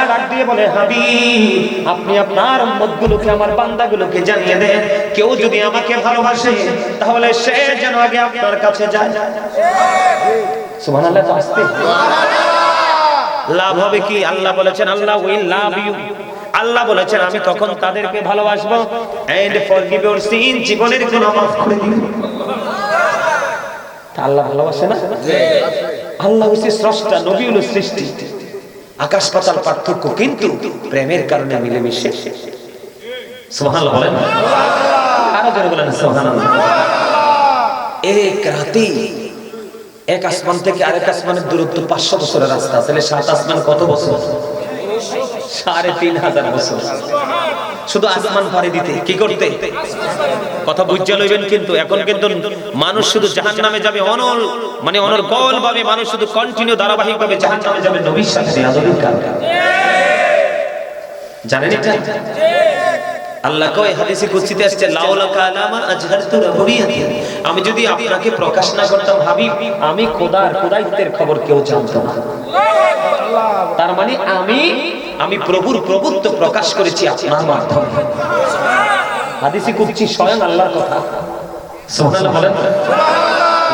ডাক দিয়ে বলে, হাবিব আপনি আপনার উম্মতগুলোকে, আমার বান্দাগুলোকে জানিয়ে দেন, কেউ যদি আমাকে ভালোবাসে তাহলে সে যেন আগে আপনার কাছে যায়। সুবহানাল্লাহ। আস্তে লাভ হবে কি? আল্লাহ বলেছেন, আল্লাহ উইল লাভ ইউ। আল্লাহ বলেছেন আমি তখন তাদেরকে ভালোবাসবো এন্ড ফরগিভ ইউর সিন, জীবনের গুনাহ মাফ করে দিব। আল্লাহ ভালোবাসে না? আল্লাহ হচ্ছে স্রষ্টা, নবী হলো সৃষ্টি, আকাশ পাতাল পার্থক্য, কিন্তু প্রেমের কারণে মিলেমিশে। সুবহানাল্লাহ বলেন, আরো জোরে বলেন সুবহানাল্লাহ। এক রাতে এক আসমান থেকে আরেক আসমানের দূরত্ব 500 বছরের রাস্তা, তাহলে 7 আসমান কত বছর? 3500 বছর। শুধু আসমান পাড়ি দিতে কি করতে? কথা বুঝে লইবেন। কিন্তু এখন কিন্তু মানুষ শুধু জাহান্নামে যাবে, অনল মানে অনর্গল ভাবে মানুষ শুধু কন্টিনিউ ধারাবাহিক ভাবে জাহান্নামে যাবে নবীর সাথে আদরের কারণে। জানেন এটা? আল্লাহ কয় হাদিসে কুদসিতে আসছে, লাউলা কালামা আজহারতু রাবুবিয়াতি, আমি যদি আপনাকে প্রকাশ না করতাম হাবিব, আমি খোদাইত্বের খবর কেউ জানতো না। তার মানে আমি প্রভুর প্রভুত্ব প্রকাশ করেছি আপনার মাধ্যমে। হাদিসে কুদসি স্বয়ং আল্লাহর কথা। সুবহানাল্লাহ বলেন।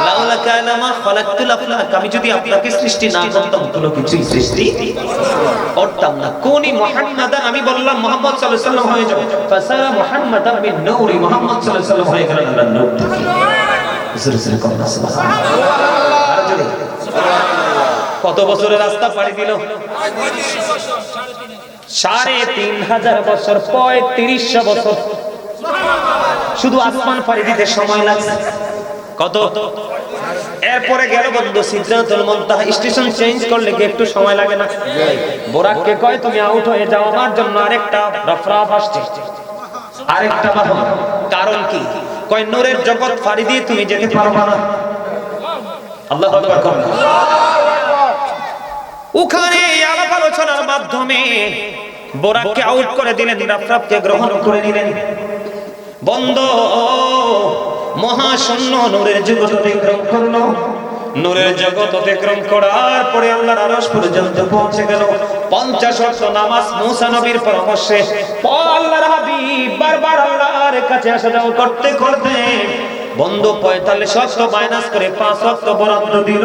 লাউলা কালামা খালাকতুল আফলাক, আমি যদি আপনাকে সৃষ্টি না করতাম কোনো কিছুই সৃষ্টি করতাম না। কোনি মুহাম্মাদান, আমি বললাম মুহাম্মদ সাল্লাল্লাহু আলাইহি ওয়াসাল্লাম হয়ে যাও, ফাসারা মুহাম্মাদান বিন নূরি, মুহাম্মদ সাল্লাল্লাহু আলাইহি ওয়াসাল্লাম হয়ে গেলেন আল্লাহর নূর থেকে। জোরে জোরে বলেন সুবহানাল্লাহ। আর জোরে। কত বছরের রাস্তা পাড়ি দিল? 3500 বছর, 3500 বছর শুধু আসমান পাড়ি দিতে সময় লাগছে। কত? এরপরে গেল বন্ধু সিদরাতুল মুনতাহা, স্টেশন চেঞ্জ করলে কি একটু সময় লাগে না? বোরাককে কয় তুমি আউট হয়ে যাও, আমার জন্য আরেকটা রফরাফ আসছে, আরেকটা বাহন। কারণ কি? কয় নূরের জগৎ পাড়ি দিয়ে তুমি যেতে পারবে না। আল্লাহু আকবার কোন। ওখানে আলাপ আলোচনার মাধ্যমে বোরাককে আউট করে দিলেন, রফরাফকে গ্রহণ করে নিলেন। বন্ধ মহাশূন্য নূরের জগৎ অতিক্রম করলো। নূরের জগৎ অতিক্রম করার পরে আল্লাহর আরশ পর্যন্ত পৌঁছে গেল। 50 ওয়াক্ত নামাজ মুসা নবীর পরামর্শে আল্লাহর হাবিব বারবার আল্লাহর কাছে আসা যাওয়া করতে করতে বন্ধু 45 ওয়াক্ত মাইনাস করে 5 ওয়াক্ত বরাদ্দ দিল।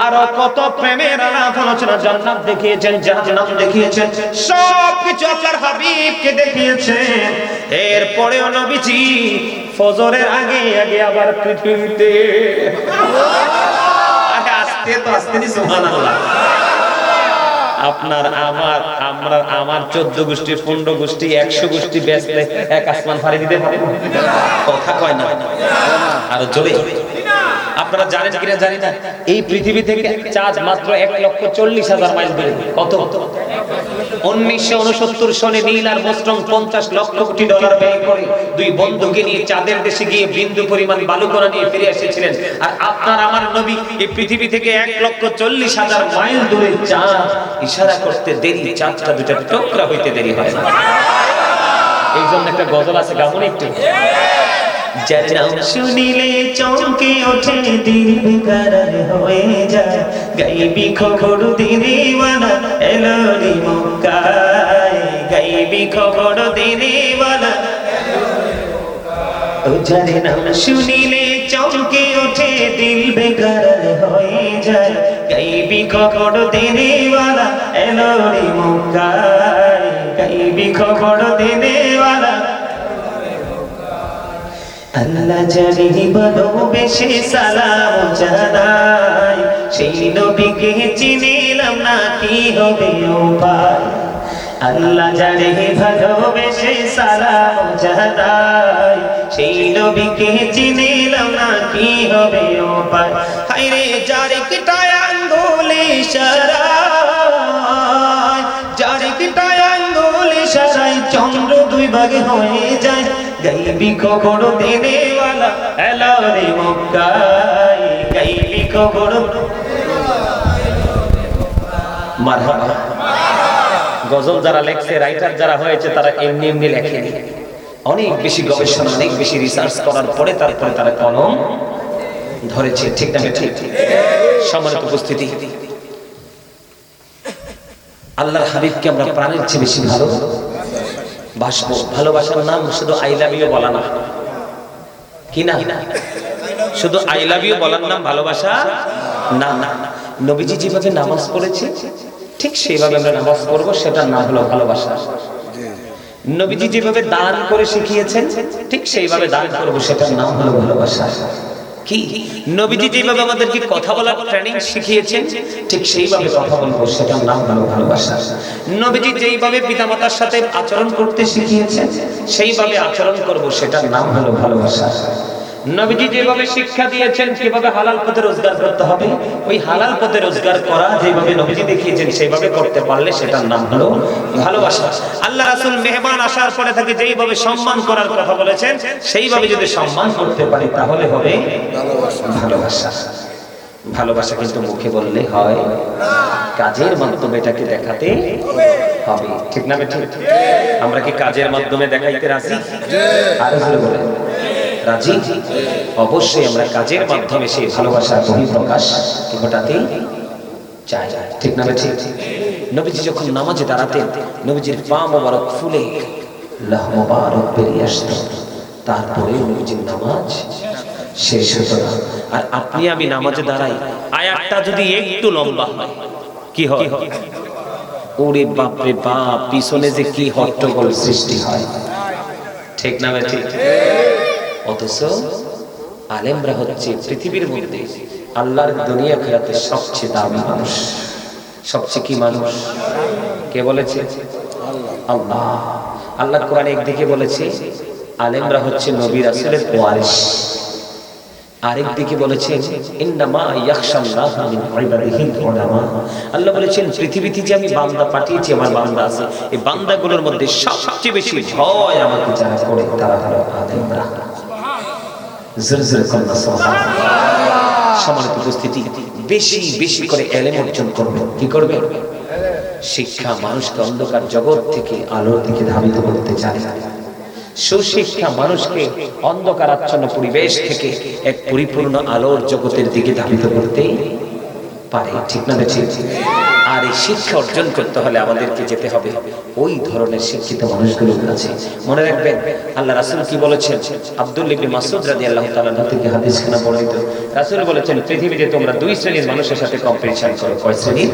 আর কত প্রেমের আলাপ আলোচনা, জান্নাত দেখিয়েছেন, জাহান্নাম দেখিয়েছেন, সবকিছু আল্লাহর হাবিবকে দেখিয়েছেন। এরপরেও নবীজি ফজরের আগে আবার পৃথিবীতে আস্তে সুবহানাল্লাহ। আপনার আমার 14 গোষ্ঠী, 15 গোষ্ঠী, 100 গোষ্ঠী বেচলে এক আসমান ফাড়ি দিতে পারে? কথা কয় না। আর জোরে। আপনারা জানেন কিনা জানি না, এই পৃথিবী থেকে চাঁদ মাত্র 1,40,000 মাইল দূরে। কত? 1969 সনে নীল আর মোস্ট্রং 50 লক্ষ কোটি ডলার ব্যয় করে 2 বন্ধুকে নিয়ে চাঁদের দেশে গিয়ে বিন্দু পরিমাণ বালুকণা নিয়ে ফিরে এসেছিলেন। আর আপনার আমার নবী এই পৃথিবী থেকে 1,40,000 মাইল দূরে চাঁদ ইশারা করতে দেরি, চাঁদটা দুটো টুকরা হইতে দেরি হয় না। এই জন্য একটা গজল আছে, গামুন একটু। যার নাম শুনিলে চমকে ওঠে, দিল বেকরার হয়ে যায়, গাইবি খবর দিনেওয়ালা এলো রে মক্কায়, গাইবি খবর দিনেওয়ালা। ও যার নাম শুনিলে চমকে ওঠে, দিল বেকরার হয়ে যায়, গাইবি খবর দিনেওয়ালা এলো রে মক্কায়, গাইবি খবর দিনেওয়ালা। আল্লাহ জানি ভালোবেসে সালাম জানাই, সেই নবীকে চিনিলাম না কি হবে উপায়। আল্লাহ জানি ভালোবেসে সালাম জানাই, সেই নবীকে চিনিলাম না কি হবে উপায়। হায়রে যার কিটায় আঙ্গুল ইশারায়, যার কিটায় আঙ্গুল ইশারায় চন্দ্র 2 ভাগে হয়ে যায়, গাইবি খবর দেনেওয়ালা এলো রে মক্কায়, গাইবি খবর। মারহাবা। গজল যারা লেখছে, রাইটার যারা হয়েছে, তারা এমনি এমনি লেখেনি, অনেক বেশি গবেষণা, অনেক বেশি রিসার্চ করার পরে তারপরে তারা কলম ধরেছে। ঠিক না? ঠিক। সম্মানিত উপস্থিতি, আল্লাহর হাবিবকে আমরা প্রাণের চেয়ে বেশি ভালোবাসবো। ভালোবাসার নাম শুধু আই লাভ ইউ বলা না, কি না? শুধু আই লাভ ইউ বলার নাম ভালোবাসা না। নবীজি যেভাবে নামাজ পড়েছে ঠিক সেইভাবে আমরা নামাজ পড়বো, সেটার নাম হলো ভালোবাসা। নবীজি যেভাবে দান করে শিখিয়েছেন ঠিক সেইভাবে দান করবো, সেটার নাম হলো ভালোবাসা। কি নবীজি যেভাবে আমাদেরকে কথা বলার ট্রেনিং শিখিয়েছেন ঠিক সেইভাবে কথা বলবো, সেটার নাম হলো ভালোবাসা। নবীজি যেইভাবে পিতামাতার সাথে আচরণ করতে শিখিয়েছেন সেইভাবে আচরণ করব, সেটার নাম হলো ভালোবাসা। নবীজি যেভাবে শিক্ষা দিয়েছেন কিভাবে হালাল পথে রোজগার করতে হবে, ওই হালাল পথে রোজগার করা যেভাবে নবীজি দেখিয়েছেন সেইভাবে করতে পারলে সেটার নাম হলো ভালোবাসা। আল্লাহ রাসূল মেহমান আসার পরে তাকে যেইভাবে সম্মান করার কথা বলেছেন সেইভাবে যদি সম্মান করতে পারি তাহলে হবে ভালোবাসা। ভালোবাসা কিন্তু মুখে বললে হয় না, কাজের মাধ্যমে এটাকে দেখাতে হবে। ঠিক না ঠিক? আমরা কি কাজের মাধ্যমে দেখাইতে রাজি? আরো জোরে বলেন রাজি? অবশ্যই আমরা কাজের মাধ্যমে সেই ভালোবাসার বহিঃপ্রকাশ ঘটাতে চাই। ঠিক না ঠিক? নবীজি যখন নামাজে দাঁড়াতেন নবীজির পা মোবারক ফুলে লাহ মোবারক বেরিয়ে আসতো, তারপরে নবীজির নামাজ শেষ হতো না। আর আপনি আমি নামাজে দাঁড়াই, আয়াতটা যদি একটু লম্বা হয় কি হয়? ওরে বাপ রে বাপ, পিছনে যে কি হট্টগোল সৃষ্টি হয়। ঠিক না ঠিক? অথচ আলেমরা হচ্ছে পৃথিবীর মধ্যে আল্লাহর দুনিয়া খেলাতে সবচেয়ে দামি মানুষ। সবচেয়ে কি মানুষ? কে বলেছে? আল্লাহ। আল্লাহ কোরআনে একদিকে বলেছে আলেমরা হচ্ছে নবী রাসূলের ওয়ারিস, আরেকদিকে বলেছেন ইন্নামা ইয়াখশাল্লাহা মিন ইবাদিহিল উলামা। আল্লাহ বলেছেন পৃথিবীতে যে আমি বান্দা পাঠিয়েছি, আমার বান্দা আছে, এই বান্দাগুলোর মধ্যে সবচেয়ে বেশি ভয় আমাকে যারা করে তারা হলো আলেমরা। সম্মানিত উপস্থিতি, বেশি বেশি করে ইলম অর্জন করবে। কি করবে? শিক্ষা মানুষকে অন্ধকার জগৎ থেকে আলোর দিকে ধাবিত করতে চায়। সুশিক্ষা মানুষকে অন্ধকারাচ্ছন্ন পরিবেশ থেকে এক পরিপূর্ণ আলোর জগতের দিকে ধাবিত করতে পারে। ঠিক না ঠিক? আর এই শিক্ষা অর্জন করতে হলে আমাদেরকে যেতে হবে ওই ধরনের শিক্ষিত মানুষগুলোর কাছে। মনে রাখবেন আল্লাহ রাসূল কি বলেছেন? আব্দুল্লাহ ইবনে মাসউদ রাদিয়াল্লাহু তাআলা থেকে হাদিসখানা বর্ণিত। রাসূল বলেছেন পৃথিবীতে তোমরা দুই শ্রেণীর মানুষের সাথে কম্পিটিশন করো। কয় শ্রেণীর?